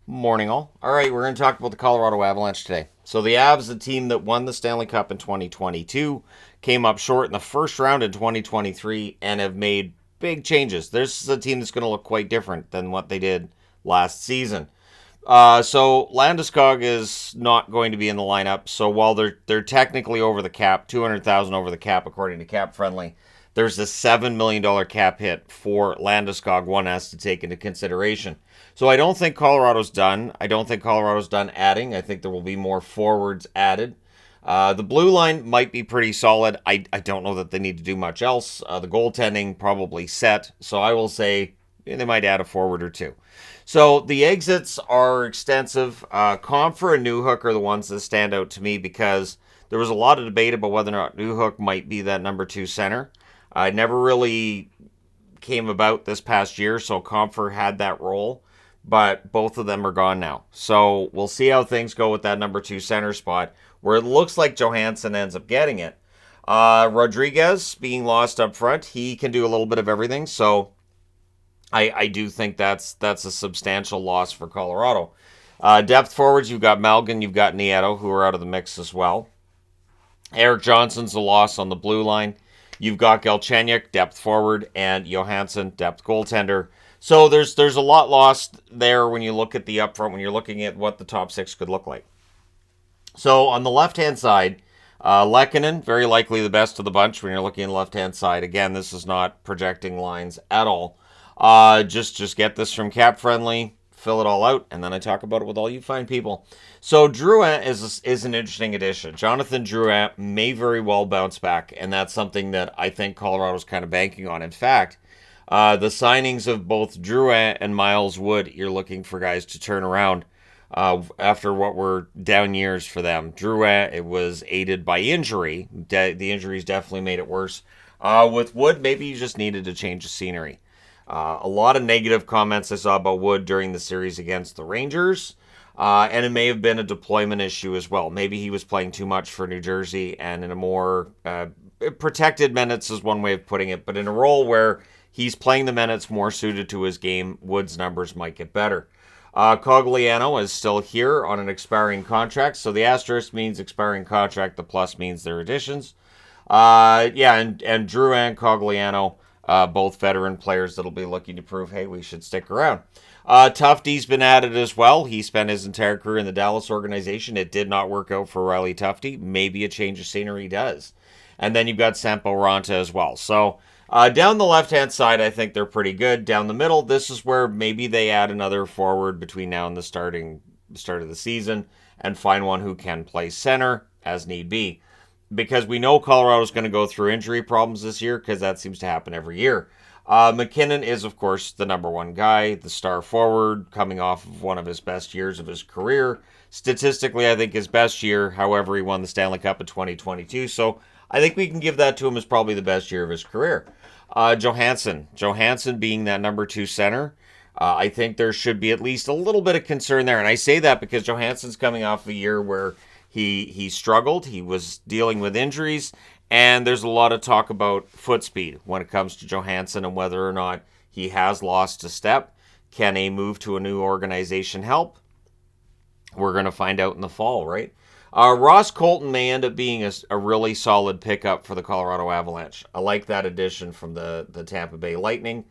Morning, all. All right, we're going to talk about the Colorado Avalanche today. So, the Avs, the team that won the Stanley Cup in 2022, came up short in the first round in 2023 and have made big changes. This is a team that's going to look quite different than what they did last season. So Landeskog is not going to be in the lineup. So while they're technically over the cap, 200,000 over the cap according to Cap Friendly, there's a $7 million cap hit for Landeskog. One has to take into consideration. So I don't think Colorado's done. I don't think Colorado's done adding. I think there will be more forwards added. The blue line might be pretty solid. I don't know that they need to do much else. The goaltending probably set. So I will say they might add a forward or two. So the exits are extensive. Comfer and Newhook are the ones that stand out to me because there was a lot of debate about whether or not Newhook might be that number two center. I never really came about this past year, so Comfer had that role, but both of them are gone now. So we'll see how things go with that number two center spot, where it looks like Johansson ends up getting it. Rodriguez being lost up front, he can do a little bit of everything, so I do think that's a substantial loss for Colorado. Depth forwards, you've got Malgin, you've got Nieto, who are out of the mix as well. Eric Johnson's a loss on the blue line. You've got Galchenyuk, depth forward, and Johansson, depth goaltender. So there's a lot lost there when you look at the upfront, when you're looking at what the top six could look like. So on the left-hand side, Lehkonen, very likely the best of the bunch when you're looking at the left-hand side. Again, this is not projecting lines at all. Just get this from Cap Friendly, fill it all out, and then I talk about it with all you fine people. So Drouin is an interesting addition. Jonathan Drouin may very well bounce back, and that's something that I think Colorado's kind of banking on. In fact, the signings of both Drouin and Miles Wood, you're looking for guys to turn around after what were down years for them. Drouin, it was aided by injury. The injuries definitely made it worse. With Wood, maybe you just needed to change the scenery. A lot of negative comments I saw about Wood during the series against the Rangers. And it may have been a deployment issue as well. Maybe he was playing too much for New Jersey and in a more protected minutes is one way of putting it, but in a role where he's playing the minutes more suited to his game, Wood's numbers might get better. Cogliano is still here on an expiring contract, so the asterisk means expiring contract, the plus means their additions. And Drew and Cogliano, both veteran players that'll be looking to prove, hey, we should stick around. Tufty's been added as well. He spent his entire career in the Dallas organization. It did not work out for Riley Tufty. Maybe a change of scenery does. And then you've got Sampo Ranta as well. So down the left-hand side, I think they're pretty good. Down the middle, this is where maybe they add another forward between now and the start of the season and find one who can play center as need be. Because we know Colorado's going to go through injury problems this year because that seems to happen every year. McKinnon is, of course, the number one guy, the star forward, coming off of one of his best years of his career. Statistically, I think his best year, however, he won the Stanley Cup in 2022. So I think we can give that to him as probably the best year of his career. Johansson being that number two center, I think there should be at least a little bit of concern there. And I say that because Johansson's coming off a year where he struggled. He was dealing with injuries. And there's a lot of talk about foot speed when it comes to Johansson and whether or not he has lost a step. Can a move to a new organization help? We're going to find out in the fall, right? Ross Colton may end up being a really solid pickup for the Colorado Avalanche. I like that addition from the Tampa Bay Lightning.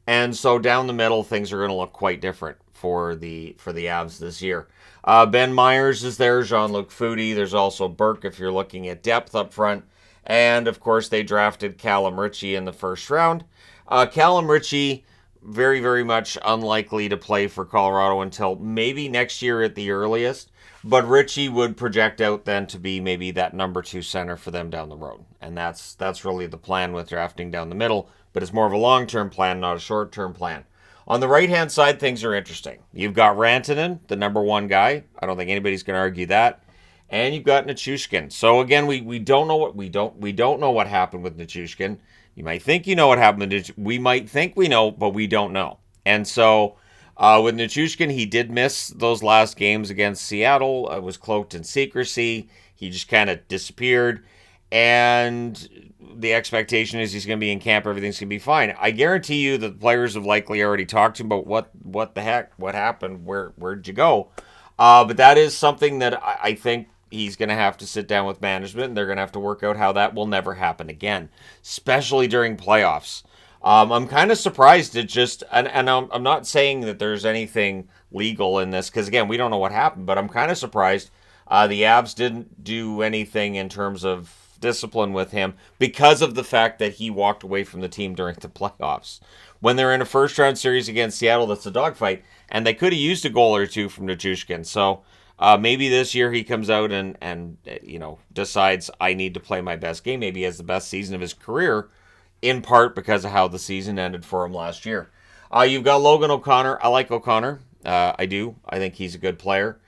And so down the middle, things are going to look quite different for the Avs this year. Ben Myers is there, Jean-Luc Foudy. There's also Burke if you're looking at depth up front. And, of course, they drafted Callum Ritchie in the first round. Callum Ritchie, very, very much unlikely to play for Colorado until maybe next year at the earliest. But Ritchie would project out then to be maybe that number two center for them down the road. And that's really the plan with drafting down the middle. But it's more of a long-term plan, not a short-term plan. On the right-hand side, things are interesting. You've got Rantanen, the number one guy. I don't think anybody's going to argue that. And you've got Nichushkin. So again, we don't know what happened with Nichushkin. You might think you know what happened with Nichushkin. We might think we know, but we don't know. And so with Nichushkin, he did miss those last games against Seattle. It was cloaked in secrecy. He just kind of disappeared. and the expectation is he's going to be in camp. Everything's going to be fine. I guarantee you that the players have likely already talked to him about what the heck, what happened, where'd you go? But that is something that I think he's going to have to sit down with management, and they're going to have to work out how that will never happen again, especially during playoffs. I'm kind of surprised it just, and I'm not saying that there's anything legal in this, because again, we don't know what happened, but I'm kind of surprised the Avs didn't do anything in terms of discipline with him because of the fact that he walked away from the team during the playoffs. When they're in a first round series against Seattle, that's a dogfight, and they could have used a goal or two from Nichushkin. So maybe this year he comes out and decides I need to play my best game. Maybe he has the best season of his career, in part because of how the season ended for him last year. You've got Logan O'Connor. I like O'Connor. I do. I think he's a good player.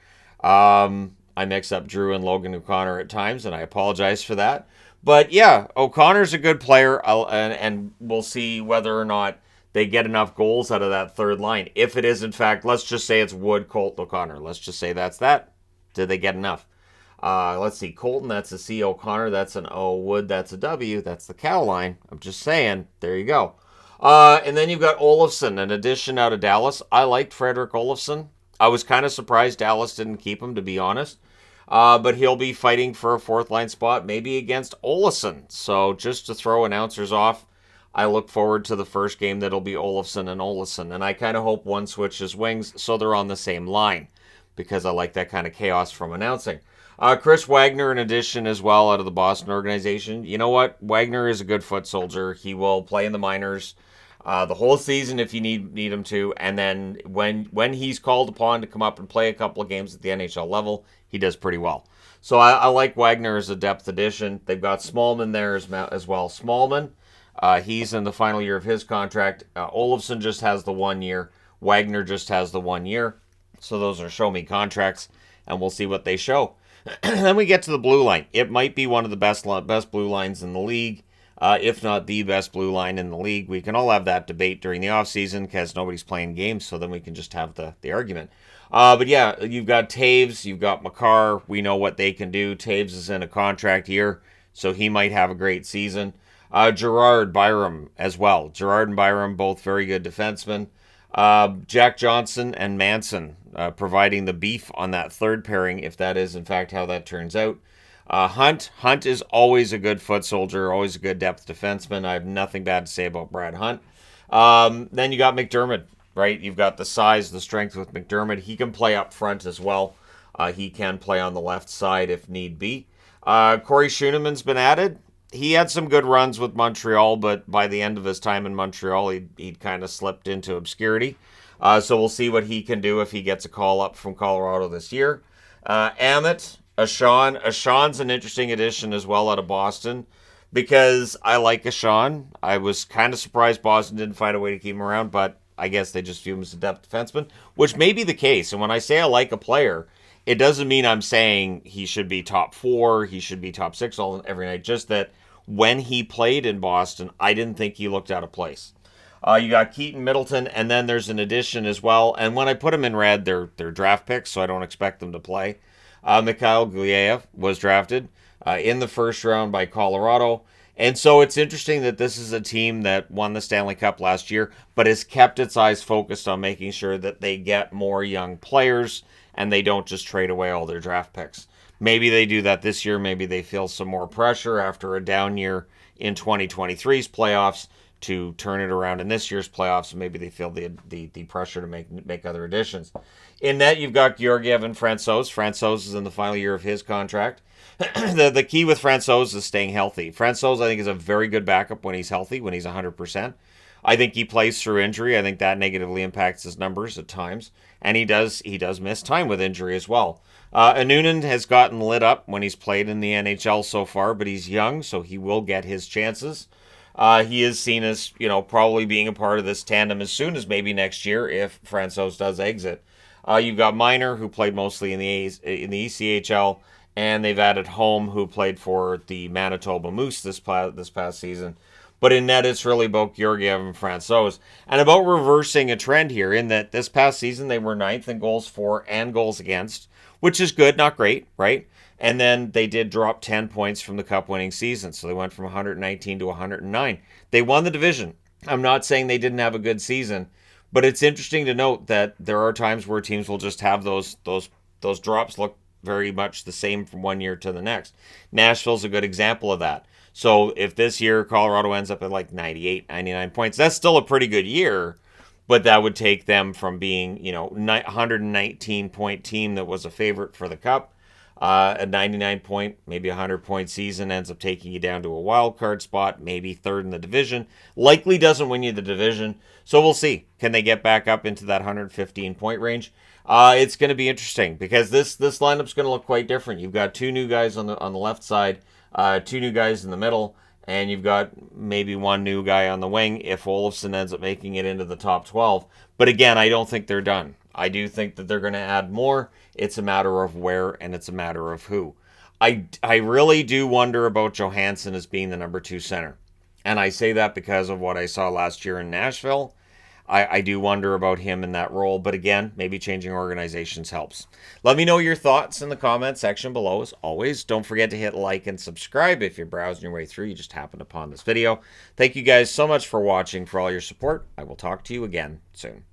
I mix up Drew and Logan O'Connor at times, and I apologize for that. But yeah, O'Connor's a good player, and we'll see whether or not they get enough goals out of that third line. If it is, in fact, let's just say it's Wood, Colt, O'Connor. Let's just say that's that. Did they get enough? Let's see. Colton, that's a C. O'Connor, that's an O. Wood, that's a W. That's the cow line. I'm just saying. There you go. And then you've got Olofsson, an addition out of Dallas. I liked Frederick Olofsson. I was kind of surprised Dallas didn't keep him, to be honest. But he'll be fighting for a fourth line spot, maybe against Olofsson. So just to throw announcers off, I look forward to the first game that'll be Olofsson and Olofsson. And I kind of hope one switches wings so they're on the same line, because I like that kind of chaos from announcing. Chris Wagner, in addition, as well, out of the Boston organization. You know what? Wagner is a good foot soldier. He will play in the minors the whole season if you need him to. And then when he's called upon to come up and play a couple of games at the NHL level, he does pretty well. So I like Wagner as a depth addition. They've got Smallman there as well. Smallman, he's in the final year of his contract. Olofsson just has the 1 year. Wagner just has the 1 year. So those are show me contracts, and we'll see what they show. Then we get to the blue line. It might be one of the best blue lines in the league, if not the best blue line in the league. We can all have that debate during the offseason because nobody's playing games, so then we can just have the argument. But yeah, you've got Taves, you've got Makar. We know what they can do. Taves is in a contract year, so he might have a great season. Gerard, Byram as well. Gerard and Byram, both very good defensemen. Jack Johnson and Manson providing the beef on that third pairing, if that is in fact how that turns out. Hunt is always a good foot soldier, always a good depth defenseman. I have nothing bad to say about Brad Hunt. Then you got McDermott, right? You've got the size, the strength with McDermott. He can play up front as well. He can play on the left side if need be. Corey Schooneman's been added. He had some good runs with Montreal, but by the end of his time in Montreal, he'd kind of slipped into obscurity. So we'll see what he can do if he gets a call up from Colorado this year. Amit, Ashawn's an interesting addition as well out of Boston, because I like Ashawn. I was kind of surprised Boston didn't find a way to keep him around, but I guess they just view him as a depth defenseman, which may be the case. And when I say I like a player, it doesn't mean I'm saying he should be top 4, he should be top 6 every night. Just that when he played in Boston, I didn't think he looked out of place. You got Keaton Middleton, and then there's an addition as well. And when I put them in red, they're draft picks, so I don't expect them to play. Mikhail Gulyayev was drafted in the first round by Colorado. And so it's interesting that this is a team that won the Stanley Cup last year, but has kept its eyes focused on making sure that they get more young players and they don't just trade away all their draft picks. Maybe they do that this year. Maybe they feel some more pressure after a down year in 2023's playoffs to turn it around in this year's playoffs. Maybe they feel the pressure to make other additions. In that, you've got Georgiev and Francouz. Francouz is in the final year of his contract. The key with Francouz is staying healthy. Francouz, I think, is a very good backup when he's healthy, when he's 100%. I think he plays through injury. I think that negatively impacts his numbers at times. And he does miss time with injury as well. Anunin has gotten lit up when he's played in the NHL so far, but he's young, so he will get his chances. He is seen as, probably being a part of this tandem as soon as maybe next year if Francouz does exit. You've got Miner, who played mostly in the ECHL, and they've added Home, who played for the Manitoba Moose this past season. But in net, it's really about Georgiev and Francouz. And about reversing a trend here in that this past season, they were ninth in goals for and goals against, which is good, not great, right? And then they did drop 10 points from the cup winning season. So they went from 119 to 109. They won the division. I'm not saying they didn't have a good season, but it's interesting to note that there are times where teams will just have those drops look very much the same from one year to the next. Nashville's a good example of that. So if this year Colorado ends up at like 98, 99 points, that's still a pretty good year, but that would take them from being, 119 point team that was a favorite for the cup. A 99 point, maybe 100 point season ends up taking you down to a wild card spot, maybe third in the division. Likely doesn't win you the division. So we'll see. Can they get back up into that 115 point range? It's going to be interesting because this lineup's going to look quite different. You've got two new guys on the left side, two new guys in the middle, and you've got maybe one new guy on the wing if Olofsson ends up making it into the top 12. But again, I don't think they're done. I do think that they're going to add more. It's a matter of where and it's a matter of who. I really do wonder about Johansson as being the number 2 center. And I say that because of what I saw last year in Nashville. I do wonder about him in that role. But again, maybe changing organizations helps. Let me know your thoughts in the comment section below. As always, don't forget to hit like and subscribe if you're browsing your way through. You just happened upon this video. Thank you guys so much for watching, for all your support. I will talk to you again soon.